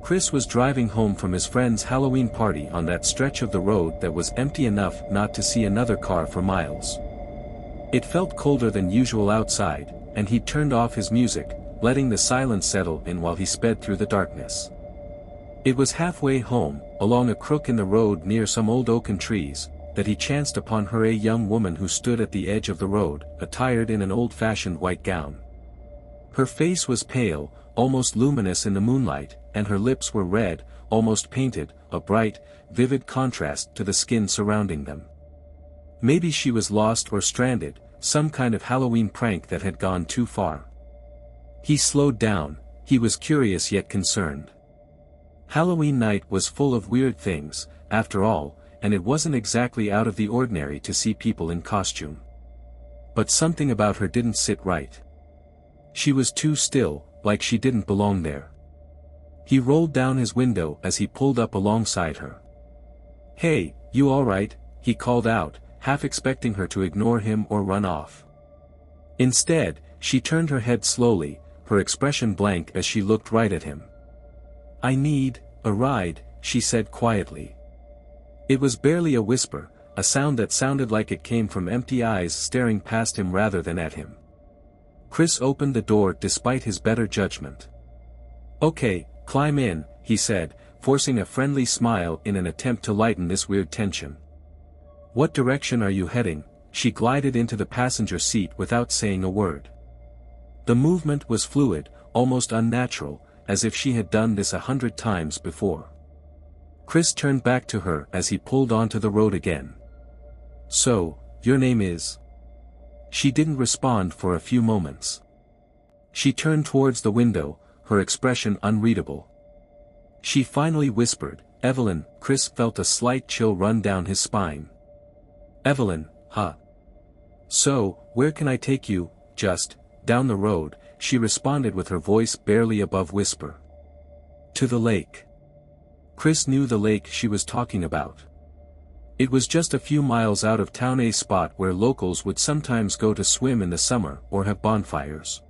Chris was driving home from his friend's Halloween party on that stretch of the road that was empty enough not to see another car for miles. It felt colder than usual outside, and he turned off his music, letting the silence settle in while he sped through the darkness. It was halfway home, along a crook in the road near some old oaken trees, that he chanced upon her, a young woman who stood at the edge of the road, attired in an old-fashioned white gown. Her face was pale, almost luminous in the moonlight, and her lips were red, almost painted, a bright, vivid contrast to the skin surrounding them. Maybe she was lost or stranded, some kind of Halloween prank that had gone too far. He slowed down, he was curious yet concerned. Halloween night was full of weird things, after all, and it wasn't exactly out of the ordinary to see people in costume. But something about her didn't sit right. She was too still, like she didn't belong there. He rolled down his window as he pulled up alongside her. "Hey, you all right?" he called out, half expecting her to ignore him or run off. Instead, she turned her head slowly, her expression blank as she looked right at him. "I need a ride," she said quietly. It was barely a whisper, a sound that sounded like it came from empty eyes staring past him rather than at him. Chris opened the door despite his better judgment. "Okay, climb in," he said, forcing a friendly smile in an attempt to lighten this weird tension. "What direction are you heading?" She glided into the passenger seat without saying a word. The movement was fluid, almost unnatural, as if she had done this 100 times before. Chris turned back to her as he pulled onto the road again. "So, your name is?" She didn't respond for a few moments. She turned towards the window, her expression unreadable. She finally whispered, "Evelyn." Chris felt a slight chill run down his spine. "Evelyn, huh? So, where can I take you?" "Just down the road," she responded with her voice barely above whisper. "To the lake." Chris knew the lake she was talking about. It was just a few miles out of town, a spot where locals would sometimes go to swim in the summer or have bonfires.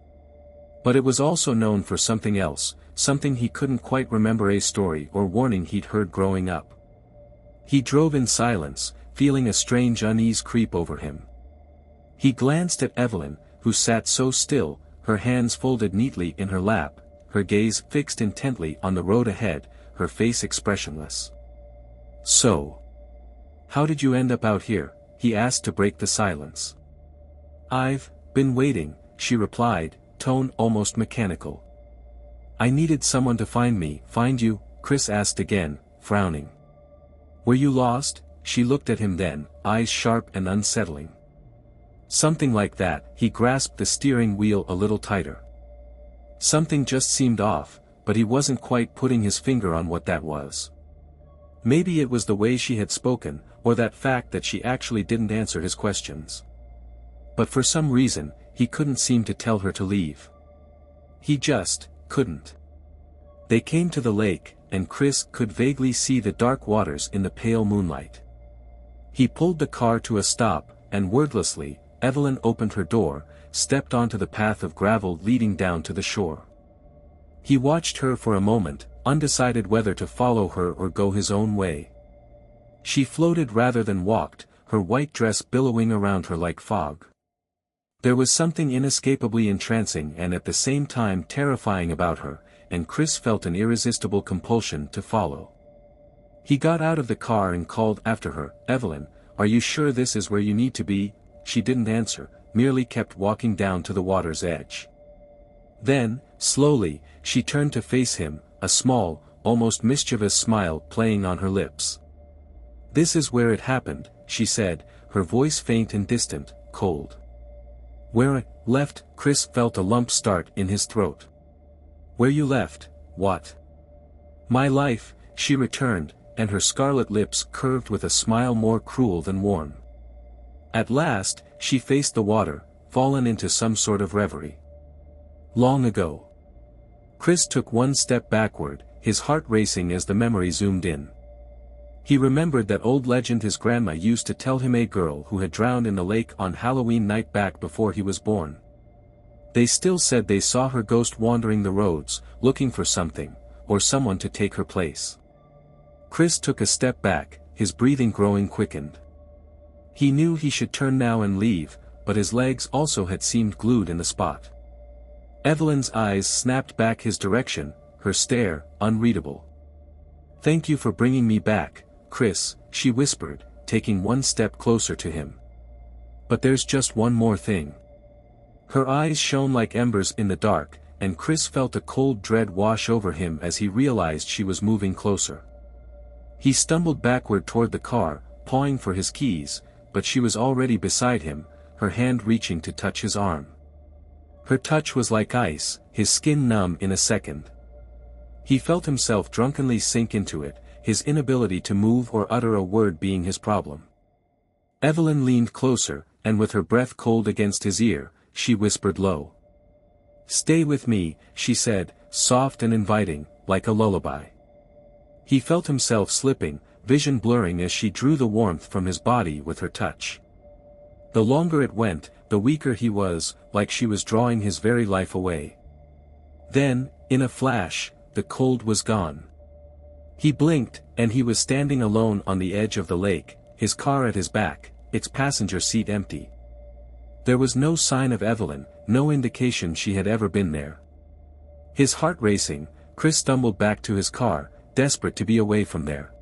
But it was also known for something else, something he couldn't quite remember, a story or warning he'd heard growing up. He drove in silence, feeling a strange unease creep over him. He glanced at Evelyn, who sat so still, her hands folded neatly in her lap, her gaze fixed intently on the road ahead, her face expressionless. "So, how did you end up out here?" he asked to break the silence. "I've been waiting," she replied, tone almost mechanical. "I needed someone to find me." "Find you?" Chris asked again, frowning. "Were you lost?" She looked at him then, eyes sharp and unsettling. "Something like that." He grasped the steering wheel a little tighter. Something just seemed off, but he wasn't quite putting his finger on what that was. Maybe it was the way she had spoken, or that fact that she actually didn't answer his questions. But for some reason, he couldn't seem to tell her to leave. He just couldn't. They came to the lake, and Chris could vaguely see the dark waters in the pale moonlight. He pulled the car to a stop, and wordlessly, Evelyn opened her door, stepped onto the path of gravel leading down to the shore. He watched her for a moment, undecided whether to follow her or go his own way. She floated rather than walked, her white dress billowing around her like fog. There was something inescapably entrancing and at the same time terrifying about her, and Chris felt an irresistible compulsion to follow. He got out of the car and called after her, "Evelyn, are you sure this is where you need to be?" She didn't answer, merely kept walking down to the water's edge. Then, slowly, she turned to face him, a small, almost mischievous smile playing on her lips. "This is where it happened," she said, her voice faint and distant, cold. "Where I left?" Chris felt a lump start in his throat. "Where you left, what?" "My life," she returned, and her scarlet lips curved with a smile more cruel than warm. At last, she faced the water, fallen into some sort of reverie. "Long ago." Chris took one step backward, his heart racing as the memory zoomed in. He remembered that old legend his grandma used to tell him, a girl who had drowned in the lake on Halloween night back before he was born. They still said they saw her ghost wandering the roads, looking for something, or someone to take her place. Chris took a step back, his breathing growing quickened. He knew he should turn now and leave, but his legs also had seemed glued in the spot. Evelyn's eyes snapped back his direction, her stare, unreadable. "Thank you for bringing me back, Chris," she whispered, taking one step closer to him. "But there's just one more thing." Her eyes shone like embers in the dark, and Chris felt a cold dread wash over him as he realized she was moving closer. He stumbled backward toward the car, pawing for his keys, but she was already beside him, her hand reaching to touch his arm. Her touch was like ice, his skin numb in a second. He felt himself drunkenly sink into it, his inability to move or utter a word being his problem. Evelyn leaned closer, and with her breath cold against his ear, she whispered low. "Stay with me," she said, soft and inviting, like a lullaby. He felt himself slipping, vision blurring as she drew the warmth from his body with her touch. The longer it went, the weaker he was, like she was drawing his very life away. Then, in a flash, the cold was gone. He blinked, and he was standing alone on the edge of the lake, his car at his back, its passenger seat empty. There was no sign of Evelyn, no indication she had ever been there. His heart racing, Chris stumbled back to his car, desperate to be away from there.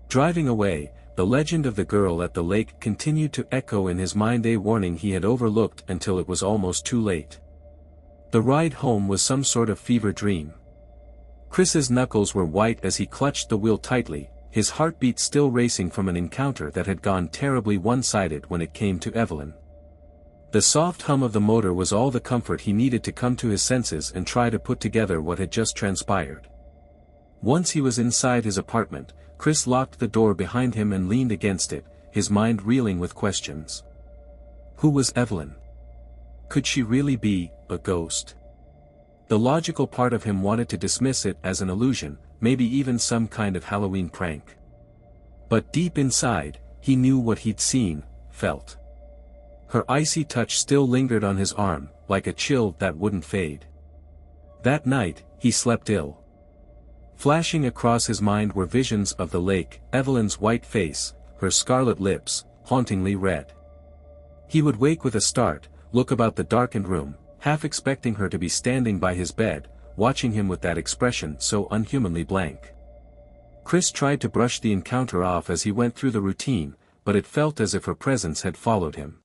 Driving away, the legend of the girl at the lake continued to echo in his mind, a warning he had overlooked until it was almost too late. The ride home was some sort of fever dream. Chris's knuckles were white as he clutched the wheel tightly, his heartbeat still racing from an encounter that had gone terribly one-sided when it came to Evelyn. The soft hum of the motor was all the comfort he needed to come to his senses and try to put together what had just transpired. Once he was inside his apartment, Chris locked the door behind him and leaned against it, his mind reeling with questions. Who was Evelyn? Could she really be a ghost? The logical part of him wanted to dismiss it as an illusion, maybe even some kind of Halloween prank. But deep inside, he knew what he'd seen, felt. Her icy touch still lingered on his arm, like a chill that wouldn't fade. That night, he slept ill. Flashing across his mind were visions of the lake, Evelyn's white face, her scarlet lips, hauntingly red. He would wake with a start, look about the darkened room, half expecting her to be standing by his bed, watching him with that expression so unhumanly blank. Chris tried to brush the encounter off as he went through the routine, but it felt as if her presence had followed him.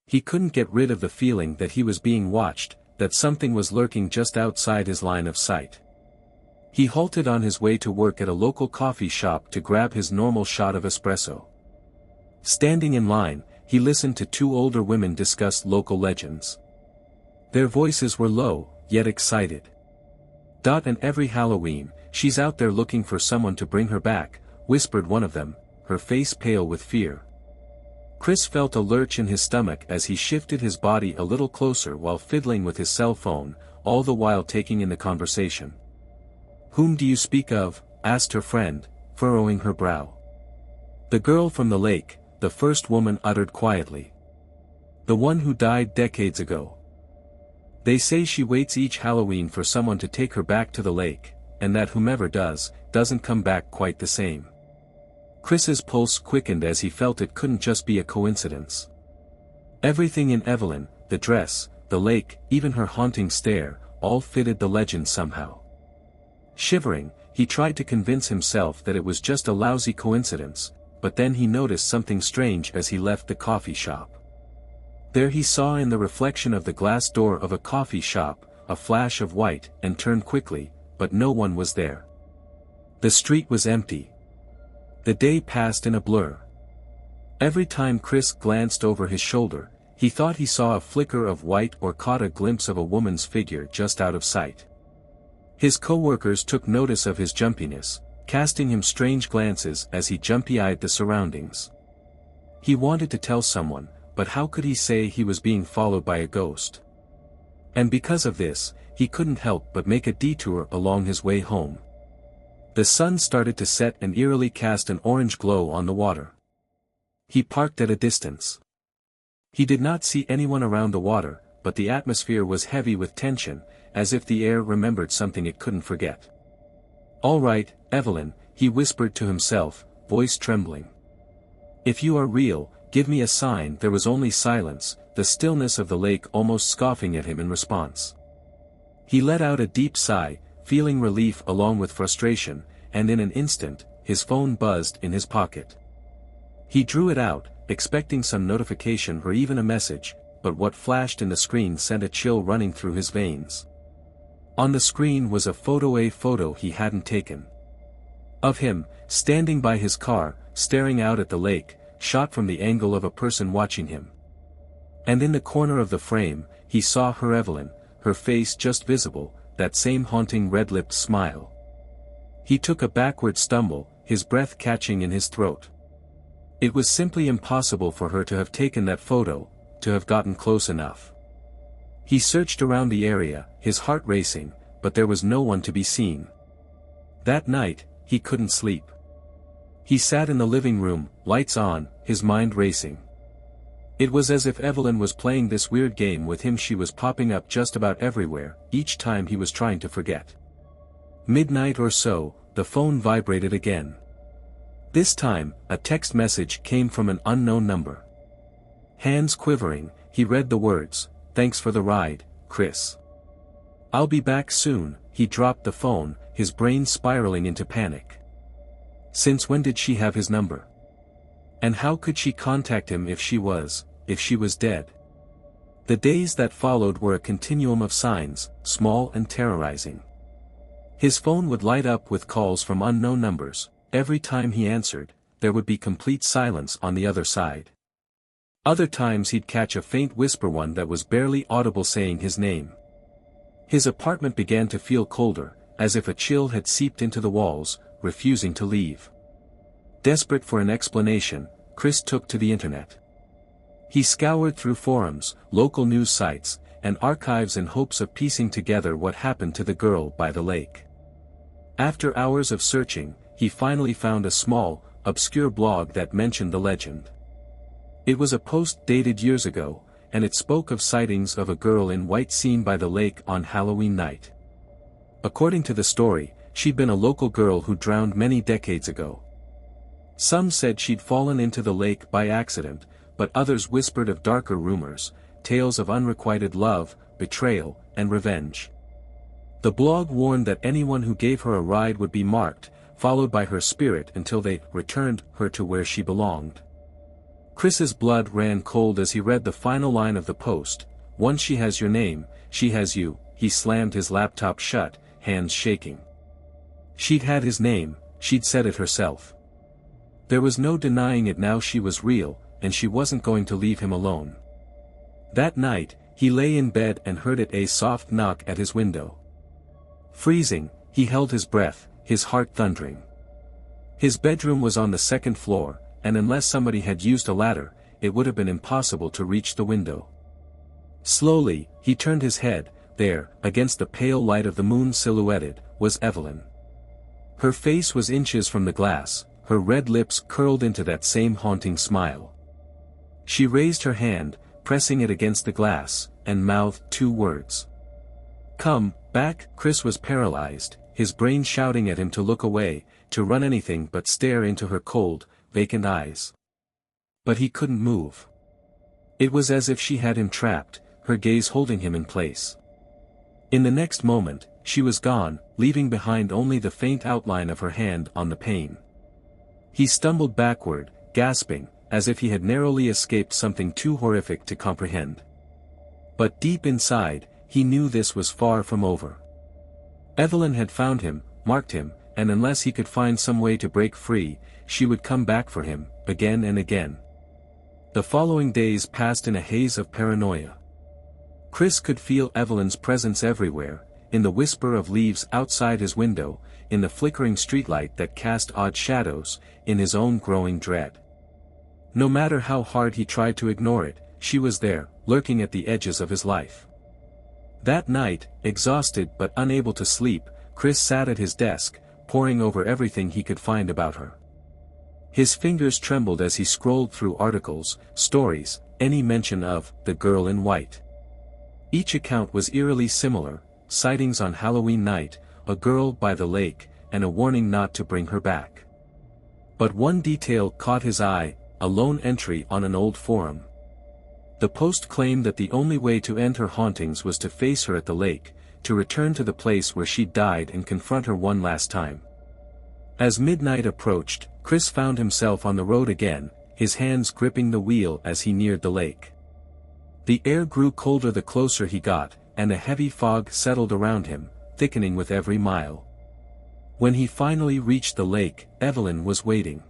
He couldn't get rid of the feeling that he was being watched, that something was lurking just outside his line of sight. He halted on his way to work at a local coffee shop to grab his normal shot of espresso. Standing in line, he listened to two older women discuss local legends. Their voices were low, yet excited. "And every Halloween, she's out there looking for someone to bring her back," whispered one of them, her face pale with fear. Chris felt a lurch in his stomach as he shifted his body a little closer while fiddling with his cell phone, all the while taking in the conversation. "Whom do you speak of?" asked her friend, furrowing her brow. "The girl from the lake," the first woman uttered quietly. "The one who died decades ago. They say she waits each Halloween for someone to take her back to the lake, and that whomever does, doesn't come back quite the same." Chris's pulse quickened as he felt it couldn't just be a coincidence. Everything in Evelyn, the dress, the lake, even her haunting stare, all fitted the legend somehow. Shivering, he tried to convince himself that it was just a lousy coincidence, but then he noticed something strange as he left the coffee shop. There he saw in the reflection of the glass door of a coffee shop, a flash of white, and turned quickly, but no one was there. The street was empty. The day passed in a blur. Every time Chris glanced over his shoulder, he thought he saw a flicker of white or caught a glimpse of a woman's figure just out of sight. His co-workers took notice of his jumpiness, casting him strange glances as he jumpy-eyed the surroundings. He wanted to tell someone, but how could he say he was being followed by a ghost? And because of this, he couldn't help but make a detour along his way home. The sun started to set and eerily cast an orange glow on the water. He parked at a distance. He did not see anyone around the water, but the atmosphere was heavy with tension, as if the air remembered something it couldn't forget. "All right, Evelyn," he whispered to himself, voice trembling. "If you are real, give me a sign." There was only silence, the stillness of the lake almost scoffing at him in response. He let out a deep sigh, feeling relief along with frustration, and in an instant, his phone buzzed in his pocket. He drew it out, expecting some notification or even a message, but what flashed in the screen sent a chill running through his veins. On the screen was a photo he hadn't taken. Of him, standing by his car, staring out at the lake, shot from the angle of a person watching him. And in the corner of the frame, he saw her, Evelyn, her face just visible, that same haunting red-lipped smile. He took a backward stumble, his breath catching in his throat. It was simply impossible for her to have taken that photo, to have gotten close enough. He searched around the area, his heart racing, but there was no one to be seen. That night, he couldn't sleep. He sat in the living room, lights on, his mind racing. It was as if Evelyn was playing this weird game with him. She was popping up just about everywhere, each time he was trying to forget. Midnight or so, the phone vibrated again. This time, a text message came from an unknown number. Hands quivering, he read the words, "Thanks for the ride, Chris. I'll be back soon." He dropped the phone, his brain spiraling into panic. Since when did she have his number? And how could she contact him if she was dead? The days that followed were a continuum of signs, small and terrorizing. His phone would light up with calls from unknown numbers. Every time he answered, there would be complete silence on the other side. Other times he'd catch a faint whisper, one that was barely audible, saying his name. His apartment began to feel colder, as if a chill had seeped into the walls, refusing to leave. Desperate for an explanation, Chris took to the internet. He scoured through forums, local news sites, and archives in hopes of piecing together what happened to the girl by the lake. After hours of searching, he finally found a small, obscure blog that mentioned the legend. It was a post dated years ago, and it spoke of sightings of a girl in white seen by the lake on Halloween night. According to the story, she'd been a local girl who drowned many decades ago. Some said she'd fallen into the lake by accident, but others whispered of darker rumors, tales of unrequited love, betrayal, and revenge. The blog warned that anyone who gave her a ride would be marked, followed by her spirit until they returned her to where she belonged. Chris's blood ran cold as he read the final line of the post, "Once she has your name, she has you." He slammed his laptop shut, hands shaking. She'd had his name, she'd said it herself. There was no denying it now. She was real, and she wasn't going to leave him alone. That night, he lay in bed and heard a soft knock at his window. Freezing, he held his breath, his heart thundering. His bedroom was on the second floor, and unless somebody had used a ladder, it would have been impossible to reach the window. Slowly, he turned his head. There, against the pale light of the moon silhouetted, was Evelyn. Her face was inches from the glass, her red lips curled into that same haunting smile. She raised her hand, pressing it against the glass, and mouthed two words. "Come back." Chris was paralyzed, his brain shouting at him to look away, to run anything but stare into her cold, vacant eyes. But he couldn't move. It was as if she had him trapped, her gaze holding him in place. In the next moment, she was gone, leaving behind only the faint outline of her hand on the pane. He stumbled backward, gasping, as if he had narrowly escaped something too horrific to comprehend. But deep inside, he knew this was far from over. Evelyn had found him, marked him, and unless he could find some way to break free, she would come back for him, again and again. The following days passed in a haze of paranoia. Chris could feel Evelyn's presence everywhere, in the whisper of leaves outside his window, in the flickering streetlight that cast odd shadows, in his own growing dread. No matter how hard he tried to ignore it, she was there, lurking at the edges of his life. That night, exhausted but unable to sleep, Chris sat at his desk, poring over everything he could find about her. His fingers trembled as he scrolled through articles, stories, any mention of the girl in white. Each account was eerily similar: sightings on Halloween night, a girl by the lake, and a warning not to bring her back. But one detail caught his eye, a lone entry on an old forum. The post claimed that the only way to end her hauntings was to face her at the lake, to return to the place where she died and confront her one last time. As midnight approached, Chris found himself on the road again, his hands gripping the wheel as he neared the lake. The air grew colder the closer he got, and a heavy fog settled around him, thickening with every mile. When he finally reached the lake, Evelyn was waiting.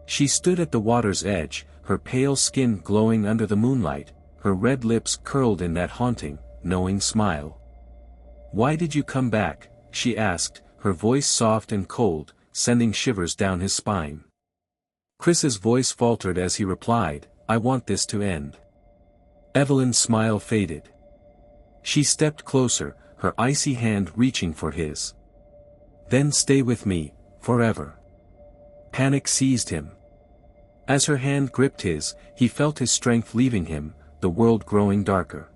She stood at the water's edge, her pale skin glowing under the moonlight, her red lips curled in that haunting, knowing smile. "Why did you come back?" she asked, her voice soft and cold, sending shivers down his spine. Chris's voice faltered as he replied, "I want this to end." Evelyn's smile faded. She stepped closer, her icy hand reaching for his. "Then stay with me, forever." Panic seized him. As her hand gripped his, he felt his strength leaving him, the world growing darker.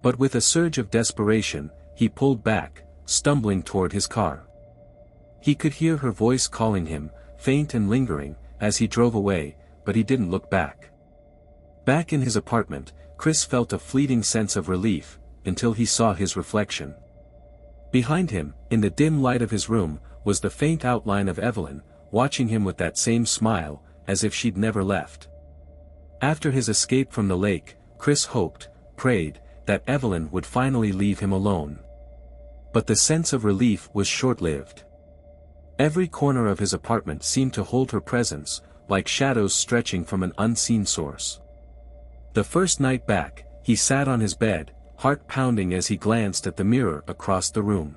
But with a surge of desperation, he pulled back, stumbling toward his car. He could hear her voice calling him, faint and lingering, as he drove away, but he didn't look back. Back in his apartment, Chris felt a fleeting sense of relief, until he saw his reflection. Behind him, in the dim light of his room, was the faint outline of Evelyn, watching him with that same smile, as if she'd never left. After his escape from the lake, Chris hoped, prayed, that Evelyn would finally leave him alone. But the sense of relief was short-lived. Every corner of his apartment seemed to hold her presence, like shadows stretching from an unseen source. The first night back, he sat on his bed, heart pounding as he glanced at the mirror across the room.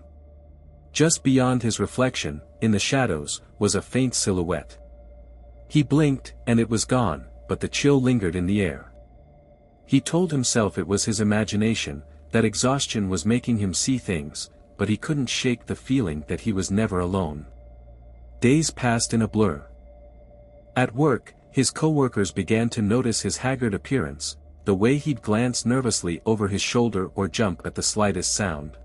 Just beyond his reflection, in the shadows, was a faint silhouette. He blinked, and it was gone, but the chill lingered in the air. He told himself it was his imagination, that exhaustion was making him see things, but he couldn't shake the feeling that he was never alone. Days passed in a blur. At work, his co-workers began to notice his haggard appearance, the way he'd glance nervously over his shoulder or jump at the slightest sound.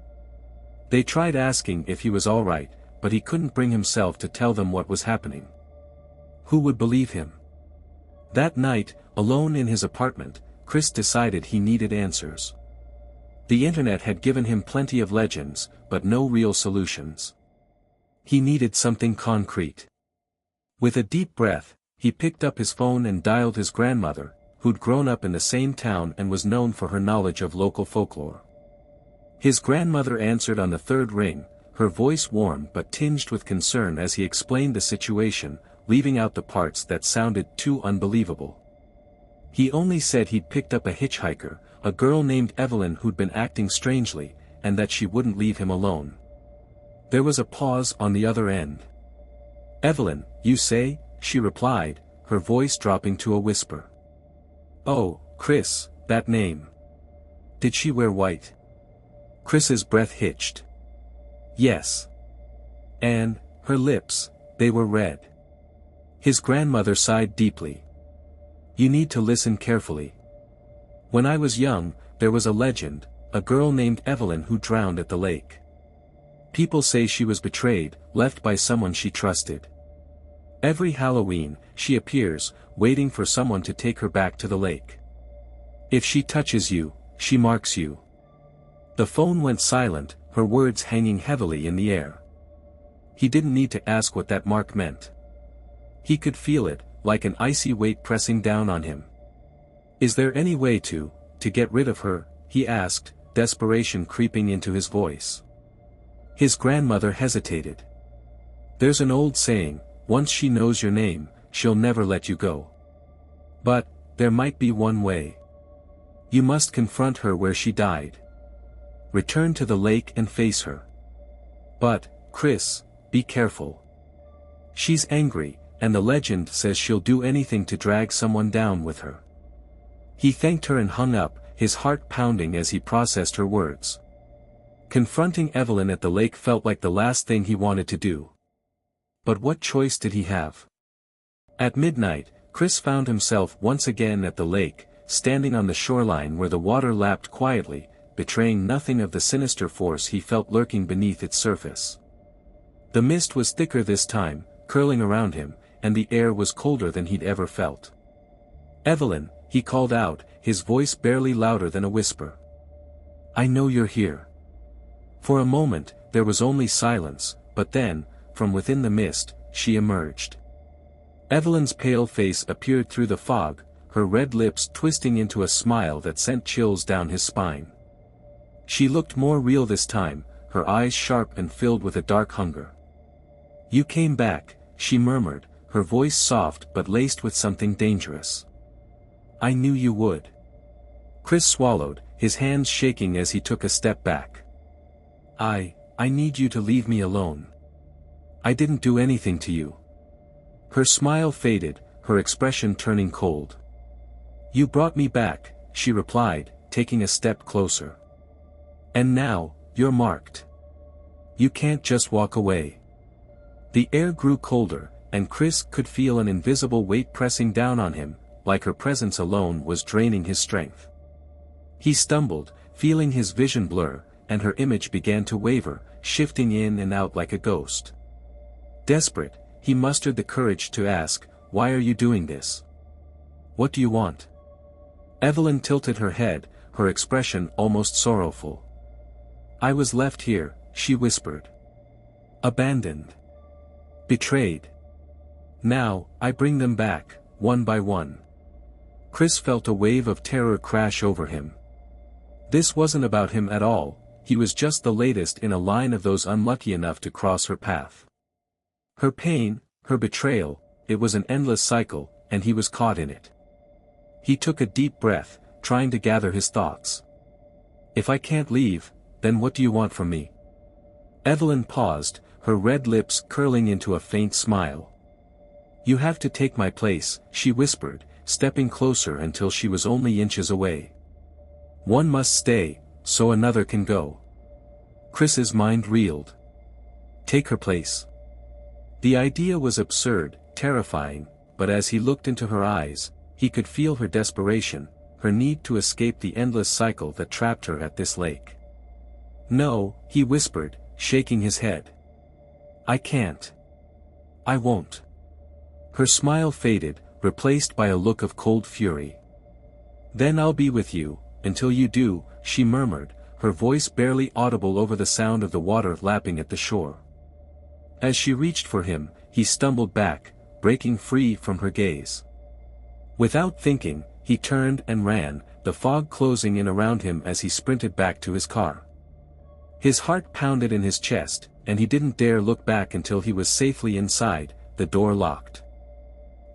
They tried asking if he was all right, but he couldn't bring himself to tell them what was happening. Who would believe him? That night, alone in his apartment, Chris decided he needed answers. The internet had given him plenty of legends, but no real solutions. He needed something concrete. With a deep breath, he picked up his phone and dialed his grandmother, who'd grown up in the same town and was known for her knowledge of local folklore. His grandmother answered on the third ring, her voice warm but tinged with concern as he explained the situation, leaving out the parts that sounded too unbelievable. He only said he'd picked up a hitchhiker, a girl named Evelyn who'd been acting strangely, and that she wouldn't leave him alone. There was a pause on the other end. "Evelyn, you say?" she replied, her voice dropping to a whisper. "Oh, Chris, that name. Did she wear white?" Chris's breath hitched. "Yes. And, her lips, they were red." His grandmother sighed deeply. "You need to listen carefully. When I was young, there was a legend, a girl named Evelyn who drowned at the lake. People say she was betrayed, left by someone she trusted. Every Halloween, she appears, waiting for someone to take her back to the lake. If she touches you, she marks you." The phone went silent, her words hanging heavily in the air. He didn't need to ask what that mark meant. He could feel it, like an icy weight pressing down on him. "Is there any way to get rid of her?" he asked, desperation creeping into his voice. His grandmother hesitated. "There's an old saying, once she knows your name, she'll never let you go. But, there might be one way. You must confront her where she died. Return to the lake and face her. But, Chris, be careful. She's angry, and the legend says she'll do anything to drag someone down with her." He thanked her and hung up, his heart pounding as he processed her words. Confronting Evelyn at the lake felt like the last thing he wanted to do. But what choice did he have? At midnight, Chris found himself once again at the lake, standing on the shoreline where the water lapped quietly, betraying nothing of the sinister force he felt lurking beneath its surface. The mist was thicker this time, curling around him, and the air was colder than he'd ever felt. "Evelyn," he called out, his voice barely louder than a whisper. "I know you're here." For a moment, there was only silence, but then, from within the mist, she emerged. Evelyn's pale face appeared through the fog, her red lips twisting into a smile that sent chills down his spine. She looked more real this time, her eyes sharp and filled with a dark hunger. "You came back," she murmured, her voice soft but laced with something dangerous. "I knew you would." Chris swallowed, his hands shaking as he took a step back. I need you to leave me alone. I didn't do anything to you." Her smile faded, her expression turning cold. "You brought me back," she replied, taking a step closer. "And now, you're marked. You can't just walk away." The air grew colder, and Chris could feel an invisible weight pressing down on him, like her presence alone was draining his strength. He stumbled, feeling his vision blur, and her image began to waver, shifting in and out like a ghost. Desperate, he mustered the courage to ask, "Why are you doing this? What do you want?" Evelyn tilted her head, her expression almost sorrowful. "I was left here," she whispered. "Abandoned. Betrayed. Now, I bring them back, one by one." Chris felt a wave of terror crash over him. This wasn't about him at all, he was just the latest in a line of those unlucky enough to cross her path. Her pain, her betrayal, it was an endless cycle, and he was caught in it. He took a deep breath, trying to gather his thoughts. "If I can't leave, then what do you want from me?" Evelyn paused, her red lips curling into a faint smile. "You have to take my place," she whispered, stepping closer until she was only inches away. "One must stay, so another can go." Chris's mind reeled. Take her place. The idea was absurd, terrifying, but as he looked into her eyes, he could feel her desperation, her need to escape the endless cycle that trapped her at this lake. "No," he whispered, shaking his head. "I can't. I won't." Her smile faded, replaced by a look of cold fury. "Then I'll be with you, until you do," she murmured, her voice barely audible over the sound of the water lapping at the shore. As she reached for him, he stumbled back, breaking free from her gaze. Without thinking, he turned and ran, the fog closing in around him as he sprinted back to his car. His heart pounded in his chest, and he didn't dare look back until he was safely inside, the door locked.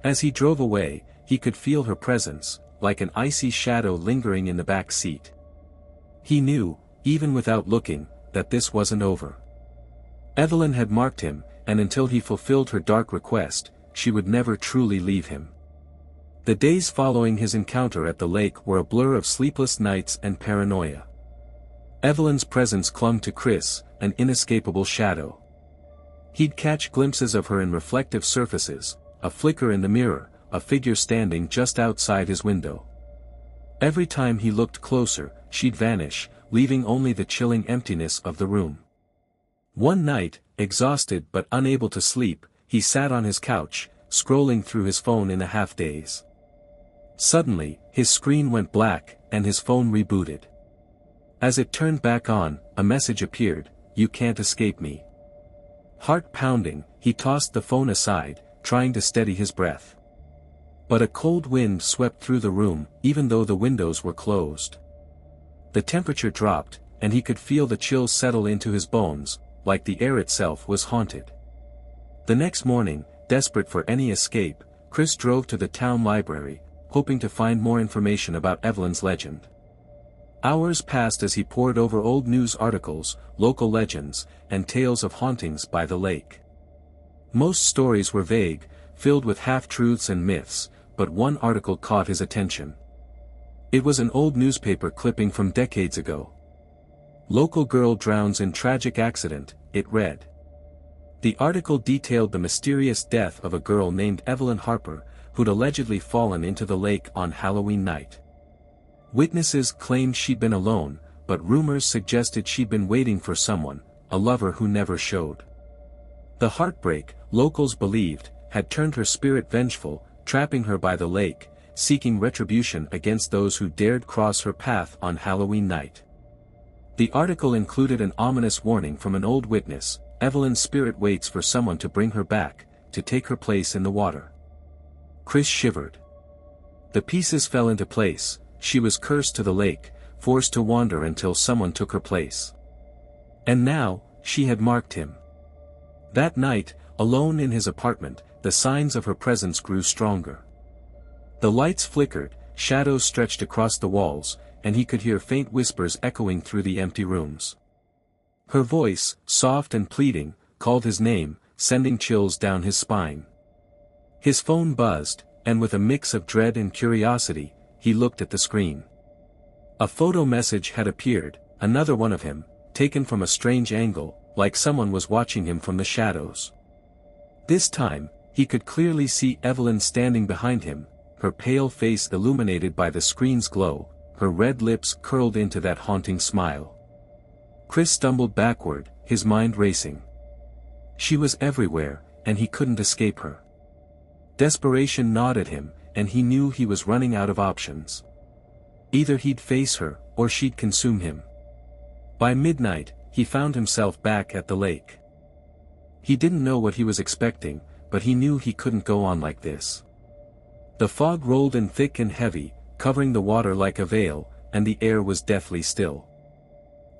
As he drove away, he could feel her presence, like an icy shadow lingering in the back seat. He knew, even without looking, that this wasn't over. Evelyn had marked him, and until he fulfilled her dark request, she would never truly leave him. The days following his encounter at the lake were a blur of sleepless nights and paranoia. Evelyn's presence clung to Chris, an inescapable shadow. He'd catch glimpses of her in reflective surfaces, a flicker in the mirror, a figure standing just outside his window. Every time he looked closer, she'd vanish, leaving only the chilling emptiness of the room. One night, exhausted but unable to sleep, he sat on his couch, scrolling through his phone in a half-daze. Suddenly, his screen went black, and his phone rebooted. As it turned back on, a message appeared, "You can't escape me." Heart pounding, he tossed the phone aside, trying to steady his breath. But a cold wind swept through the room, even though the windows were closed. The temperature dropped, and he could feel the chills settle into his bones, like the air itself was haunted. The next morning, desperate for any escape, Chris drove to the town library, hoping to find more information about Evelyn's legend. Hours passed as he pored over old news articles, local legends, and tales of hauntings by the lake. Most stories were vague, filled with half-truths and myths, but one article caught his attention. It was an old newspaper clipping from decades ago. "Local girl drowns in tragic accident," it read. The article detailed the mysterious death of a girl named Evelyn Harper, who'd allegedly fallen into the lake on Halloween night. Witnesses claimed she'd been alone, but rumors suggested she'd been waiting for someone, a lover who never showed. The heartbreak, locals believed, had turned her spirit vengeful, trapping her by the lake, seeking retribution against those who dared cross her path on Halloween night. The article included an ominous warning from an old witness: Evelyn's spirit waits for someone to bring her back, to take her place in the water. Chris shivered. The pieces fell into place. She was cursed to the lake, forced to wander until someone took her place. And now, she had marked him. That night, alone in his apartment, the signs of her presence grew stronger. The lights flickered, shadows stretched across the walls, and he could hear faint whispers echoing through the empty rooms. Her voice, soft and pleading, called his name, sending chills down his spine. His phone buzzed, and with a mix of dread and curiosity, he looked at the screen. A photo message had appeared, another one of him, taken from a strange angle, like someone was watching him from the shadows. This time, he could clearly see Evelyn standing behind him, her pale face illuminated by the screen's glow, her red lips curled into that haunting smile. Chris stumbled backward, his mind racing. She was everywhere, and he couldn't escape her. Desperation gnawed at him, and he knew he was running out of options. Either he'd face her, or she'd consume him. By midnight, he found himself back at the lake. He didn't know what he was expecting, but he knew he couldn't go on like this. The fog rolled in thick and heavy, covering the water like a veil, and the air was deathly still.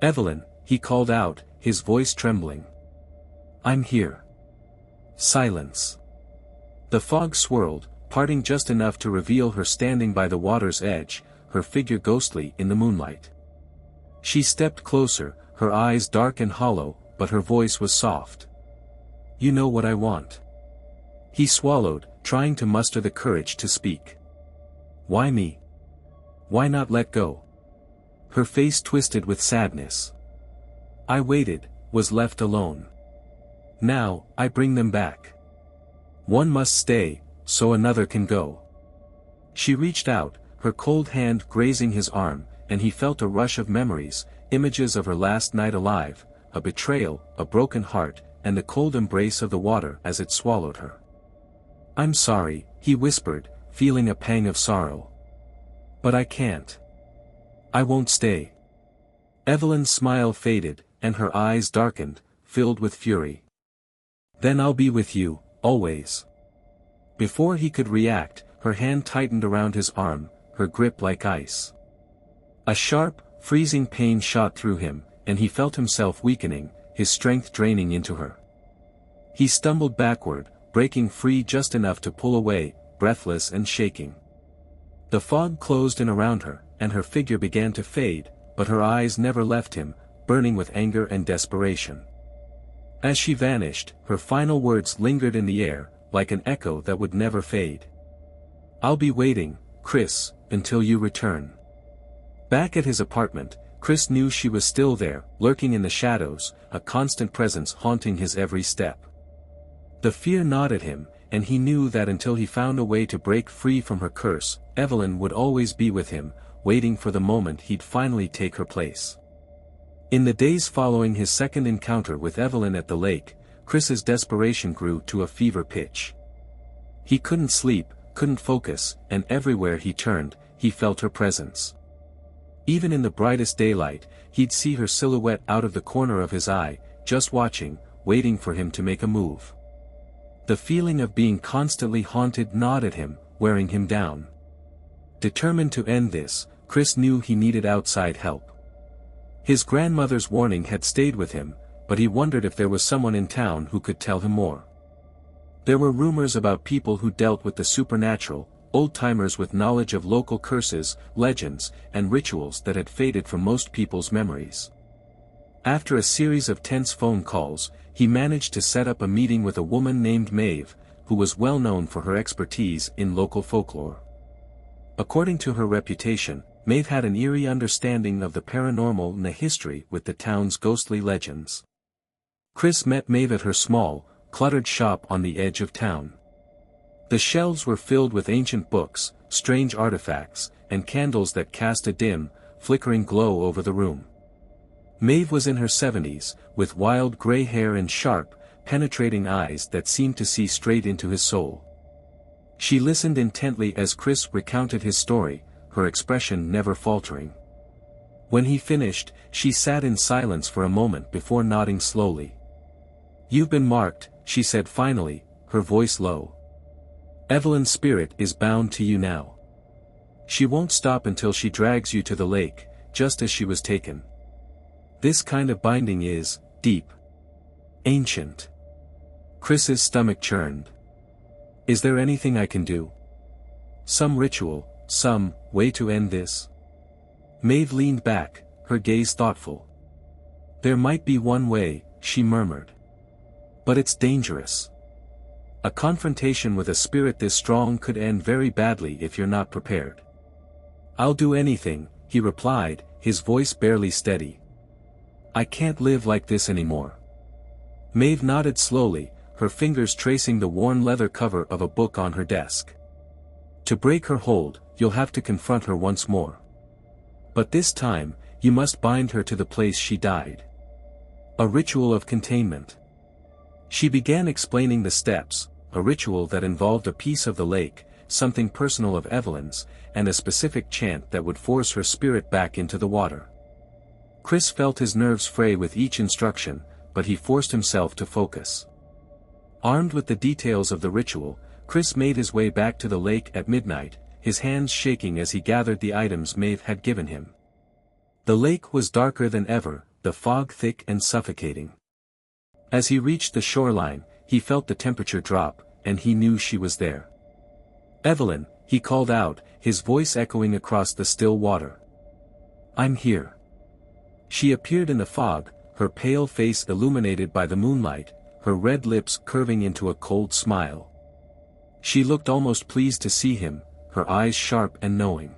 "Evelyn," he called out, his voice trembling. "I'm here." Silence. The fog swirled, parting just enough to reveal her standing by the water's edge, her figure ghostly in the moonlight. She stepped closer, her eyes dark and hollow, but her voice was soft. "You know what I want." He swallowed, trying to muster the courage to speak. "Why me? Why not let go?" Her face twisted with sadness. "I waited, was left alone. Now, I bring them back. One must stay, so another can go." She reached out, her cold hand grazing his arm, and he felt a rush of memories, images of her last night alive, a betrayal, a broken heart, and the cold embrace of the water as it swallowed her. "I'm sorry," he whispered, feeling a pang of sorrow. "But I can't. I won't stay." Evelyn's smile faded, and her eyes darkened, filled with fury. "Then I'll be with you, always." Before he could react, her hand tightened around his arm, her grip like ice. A sharp, freezing pain shot through him, and he felt himself weakening, his strength draining into her. He stumbled backward, breaking free just enough to pull away, breathless and shaking. The fog closed in around her, and her figure began to fade, but her eyes never left him, burning with anger and desperation. As she vanished, her final words lingered in the air, like an echo that would never fade. "I'll be waiting, Chris, until you return." Back at his apartment, Chris knew she was still there, lurking in the shadows, a constant presence haunting his every step. The fear gnawed at him, and he knew that until he found a way to break free from her curse, Evelyn would always be with him, waiting for the moment he'd finally take her place. In the days following his second encounter with Evelyn at the lake, Chris's desperation grew to a fever pitch. He couldn't sleep, couldn't focus, and everywhere he turned, he felt her presence. Even in the brightest daylight, he'd see her silhouette out of the corner of his eye, just watching, waiting for him to make a move. The feeling of being constantly haunted gnawed at him, wearing him down. Determined to end this, Chris knew he needed outside help. His grandmother's warning had stayed with him, but he wondered if there was someone in town who could tell him more. There were rumors about people who dealt with the supernatural, old-timers with knowledge of local curses, legends, and rituals that had faded from most people's memories. After a series of tense phone calls, he managed to set up a meeting with a woman named Maeve, who was well known for her expertise in local folklore. According to her reputation, Maeve had an eerie understanding of the paranormal and a history with the town's ghostly legends. Chris met Maeve at her small, cluttered shop on the edge of town. The shelves were filled with ancient books, strange artifacts, and candles that cast a dim, flickering glow over the room. Maeve was in her 70s, with wild gray hair and sharp, penetrating eyes that seemed to see straight into his soul. She listened intently as Chris recounted his story, her expression never faltering. When he finished, she sat in silence for a moment before nodding slowly. "You've been marked," she said finally, her voice low. "Evelyn's spirit is bound to you now. She won't stop until she drags you to the lake, just as she was taken. This kind of binding is deep. Ancient." Chris's stomach churned. "Is there anything I can do? Some ritual, some way to end this?" Maeve leaned back, her gaze thoughtful. "There might be one way," she murmured. "But it's dangerous. A confrontation with a spirit this strong could end very badly if you're not prepared." "I'll do anything," he replied, his voice barely steady. "I can't live like this anymore." Maeve nodded slowly, her fingers tracing the worn leather cover of a book on her desk. "To break her hold, you'll have to confront her once more. But this time, you must bind her to the place she died. A ritual of containment." She began explaining the steps, a ritual that involved a piece of the lake, something personal of Evelyn's, and a specific chant that would force her spirit back into the water. Chris felt his nerves fray with each instruction, but he forced himself to focus. Armed with the details of the ritual, Chris made his way back to the lake at midnight, his hands shaking as he gathered the items Maeve had given him. The lake was darker than ever, the fog thick and suffocating. As he reached the shoreline, he felt the temperature drop, and he knew she was there. "Evelyn," he called out, his voice echoing across the still water. "I'm here." She appeared in the fog, her pale face illuminated by the moonlight, her red lips curving into a cold smile. She looked almost pleased to see him, her eyes sharp and knowing.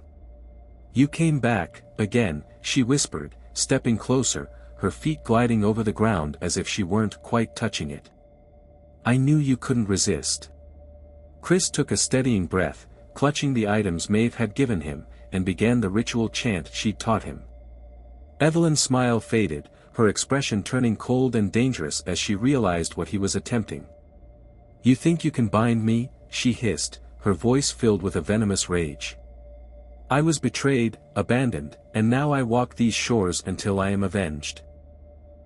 "You came back, again," she whispered, stepping closer, her feet gliding over the ground as if she weren't quite touching it. "I knew you couldn't resist." Chris took a steadying breath, clutching the items Maeve had given him, and began the ritual chant she'd taught him. Evelyn's smile faded, her expression turning cold and dangerous as she realized what he was attempting. "You think you can bind me?" she hissed, her voice filled with a venomous rage. "I was betrayed, abandoned, and now I walk these shores until I am avenged.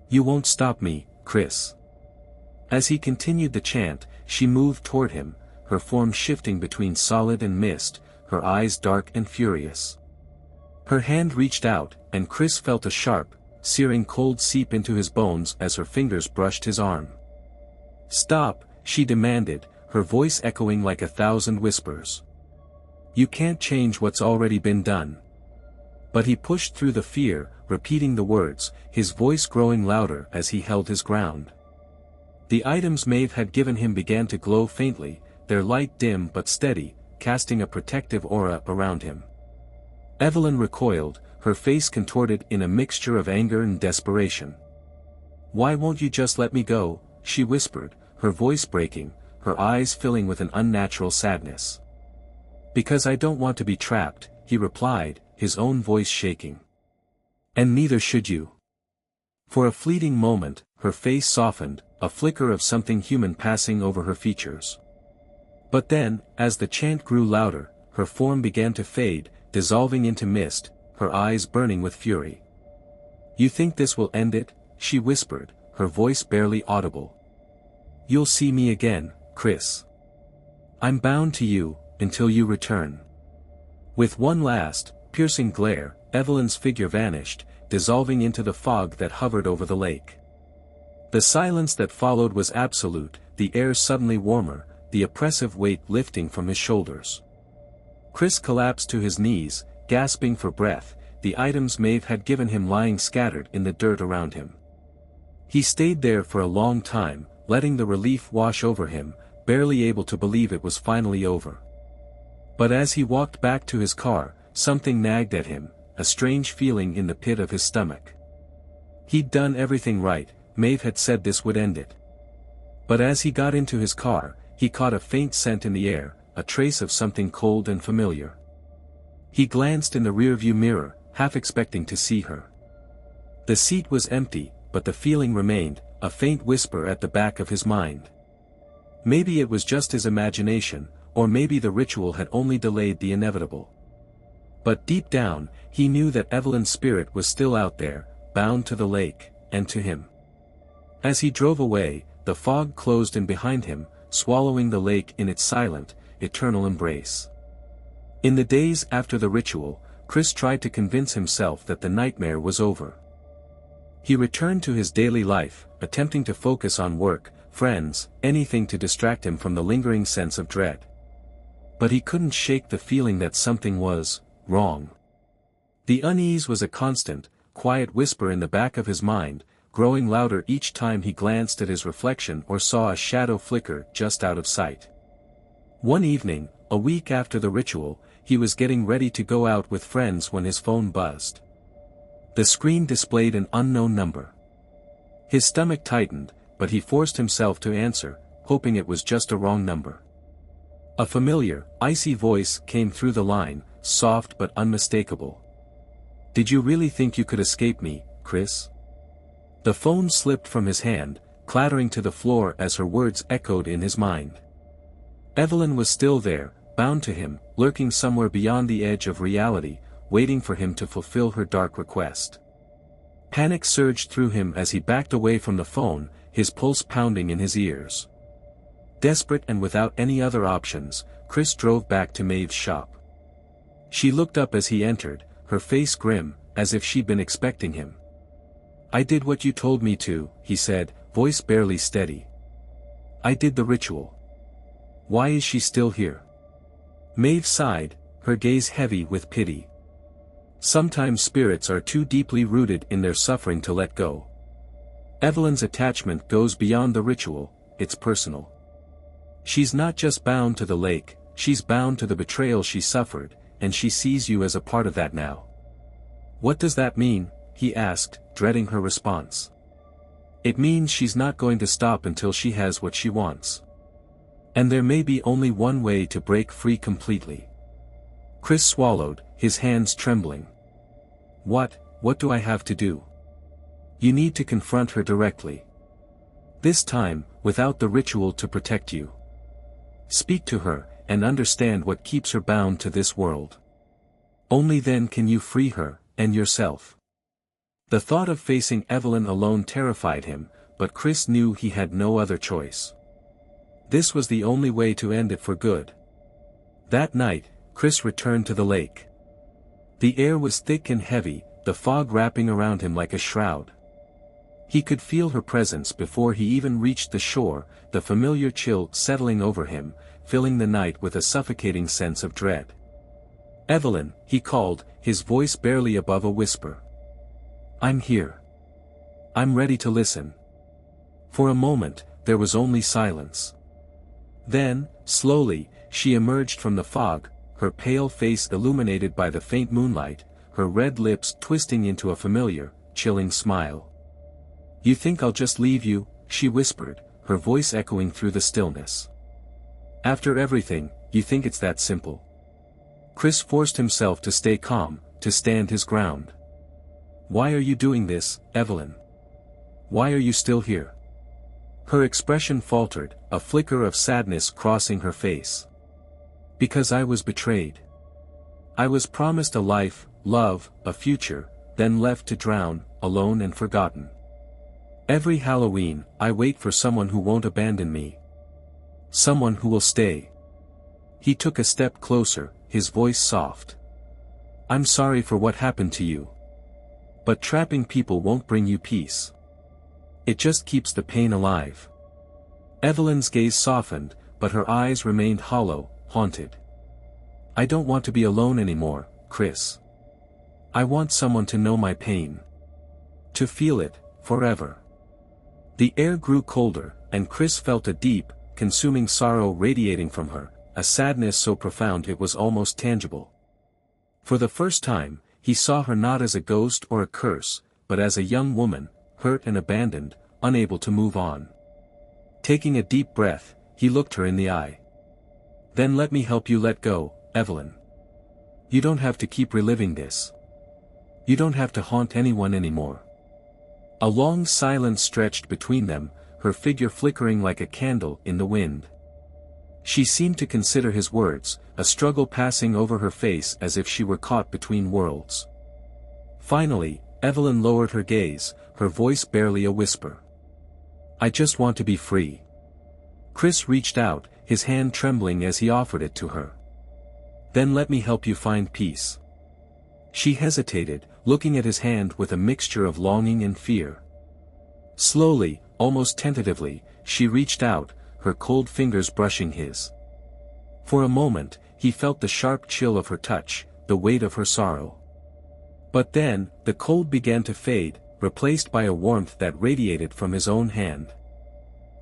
You won't stop me, Chris." As he continued the chant, she moved toward him, her form shifting between solid and mist, her eyes dark and furious. Her hand reached out, and Chris felt a sharp, searing cold seep into his bones as her fingers brushed his arm. "Stop," she demanded, her voice echoing like 1,000 whispers. "You can't change what's already been done." But he pushed through the fear, repeating the words, his voice growing louder as he held his ground. The items Maeve had given him began to glow faintly, their light dim but steady, casting a protective aura around him. Evelyn recoiled, her face contorted in a mixture of anger and desperation. "Why won't you just let me go?" she whispered, her voice breaking, her eyes filling with an unnatural sadness. "Because I don't want to be trapped," he replied, his own voice shaking. "And neither should you." For a fleeting moment, her face softened, a flicker of something human passing over her features. But then, as the chant grew louder, her form began to fade, dissolving into mist, her eyes burning with fury. "You think this will end it?" she whispered, her voice barely audible. "You'll see me again, Chris. I'm bound to you, until you return." With one last, piercing glare, Evelyn's figure vanished, dissolving into the fog that hovered over the lake. The silence that followed was absolute, the air suddenly warmer, the oppressive weight lifting from his shoulders. Chris collapsed to his knees, gasping for breath, the items Maeve had given him lying scattered in the dirt around him. He stayed there for a long time, letting the relief wash over him, barely able to believe it was finally over. But as he walked back to his car, something nagged at him, a strange feeling in the pit of his stomach. He'd done everything right, Maeve had said this would end it. But as he got into his car, he caught a faint scent in the air, a trace of something cold and familiar. He glanced in the rearview mirror, half expecting to see her. The seat was empty, but the feeling remained, a faint whisper at the back of his mind. Maybe it was just his imagination, or maybe the ritual had only delayed the inevitable. But deep down, he knew that Evelyn's spirit was still out there, bound to the lake, and to him. As he drove away, the fog closed in behind him, swallowing the lake in its silent, eternal embrace. In the days after the ritual, Chris tried to convince himself that the nightmare was over. He returned to his daily life, attempting to focus on work, friends, anything to distract him from the lingering sense of dread. But he couldn't shake the feeling that something was wrong. The unease was a constant, quiet whisper in the back of his mind, growing louder each time he glanced at his reflection or saw a shadow flicker just out of sight. One evening, a week after the ritual, he was getting ready to go out with friends when his phone buzzed. The screen displayed an unknown number. His stomach tightened, but he forced himself to answer, hoping it was just a wrong number. A familiar, icy voice came through the line, soft but unmistakable. "Did you really think you could escape me, Chris?" The phone slipped from his hand, clattering to the floor as her words echoed in his mind. Evelyn was still there, bound to him, lurking somewhere beyond the edge of reality, waiting for him to fulfill her dark request. Panic surged through him as he backed away from the phone, his pulse pounding in his ears. Desperate and without any other options, Chris drove back to Maeve's shop. She looked up as he entered, her face grim, as if she'd been expecting him. "I did what you told me to," he said, voice barely steady. "I did the ritual. Why is she still here?" Maeve sighed, her gaze heavy with pity. Sometimes spirits are too deeply rooted in their suffering to let go. Evelyn's attachment goes beyond the ritual, it's personal. She's not just bound to the lake, she's bound to the betrayal she suffered, and she sees you as a part of that now. "What does that mean?" he asked, dreading her response. "It means she's not going to stop until she has what she wants. And there may be only one way to break free completely." Chris swallowed, his hands trembling. What do I have to do?" "You need to confront her directly. This time, without the ritual to protect you. Speak to her, and understand what keeps her bound to this world. Only then can you free her, and yourself." The thought of facing Evelyn alone terrified him, but Chris knew he had no other choice. This was the only way to end it for good. That night, Chris returned to the lake. The air was thick and heavy, the fog wrapping around him like a shroud. He could feel her presence before he even reached the shore, the familiar chill settling over him, filling the night with a suffocating sense of dread. "Evelyn," he called, his voice barely above a whisper. "I'm here. I'm ready to listen." For a moment, there was only silence. Then, slowly, she emerged from the fog, her pale face illuminated by the faint moonlight, her red lips twisting into a familiar, chilling smile. "You think I'll just leave you?" she whispered, her voice echoing through the stillness. "After everything, you think it's that simple?" Chris forced himself to stay calm, to stand his ground. "Why are you doing this, Evelyn? Why are you still here?" Her expression faltered, a flicker of sadness crossing her face. "Because I was betrayed. I was promised a life, love, a future, then left to drown, alone and forgotten. Every Halloween, I wait for someone who won't abandon me. Someone who will stay." He took a step closer, his voice soft. "I'm sorry for what happened to you. But trapping people won't bring you peace. It just keeps the pain alive." Evelyn's gaze softened, but her eyes remained hollow, haunted. "I don't want to be alone anymore, Chris. I want someone to know my pain. To feel it, forever." The air grew colder, and Chris felt a deep, consuming sorrow radiating from her, a sadness so profound it was almost tangible. For the first time, he saw her not as a ghost or a curse, but as a young woman, hurt and abandoned, unable to move on. Taking a deep breath, he looked her in the eye. "Then let me help you let go, Evelyn. You don't have to keep reliving this. You don't have to haunt anyone anymore. A long silence stretched between them, her figure flickering like a candle in the wind. She seemed to consider his words, a struggle passing over her face as if she were caught between worlds. Finally, Evelyn lowered her gaze, her voice barely a whisper. "I just want to be free." Chris reached out, his hand trembling as he offered it to her. "Then let me help you find peace." She hesitated, looking at his hand with a mixture of longing and fear. Slowly, almost tentatively, she reached out, her cold fingers brushing his. For a moment, he felt the sharp chill of her touch, the weight of her sorrow. But then, the cold began to fade, replaced by a warmth that radiated from his own hand.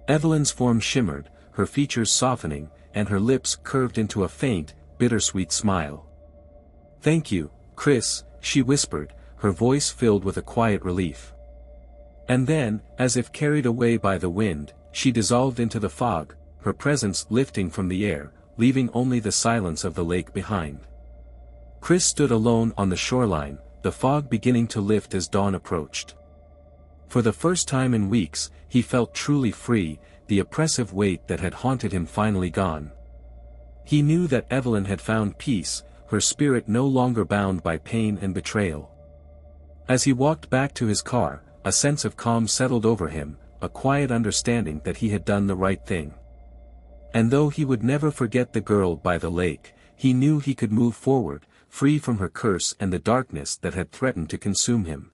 Evelyn's form shimmered, her features softening, and her lips curved into a faint, bittersweet smile. "Thank you, Chris," she whispered, her voice filled with a quiet relief. And then, as if carried away by the wind, she dissolved into the fog, her presence lifting from the air, leaving only the silence of the lake behind. Chris stood alone on the shoreline, the fog beginning to lift as dawn approached. For the first time in weeks, he felt truly free, the oppressive weight that had haunted him finally gone. He knew that Evelyn had found peace, her spirit no longer bound by pain and betrayal. As he walked back to his car, a sense of calm settled over him, a quiet understanding that he had done the right thing. And though he would never forget the girl by the lake, he knew he could move forward, free from her curse and the darkness that had threatened to consume him.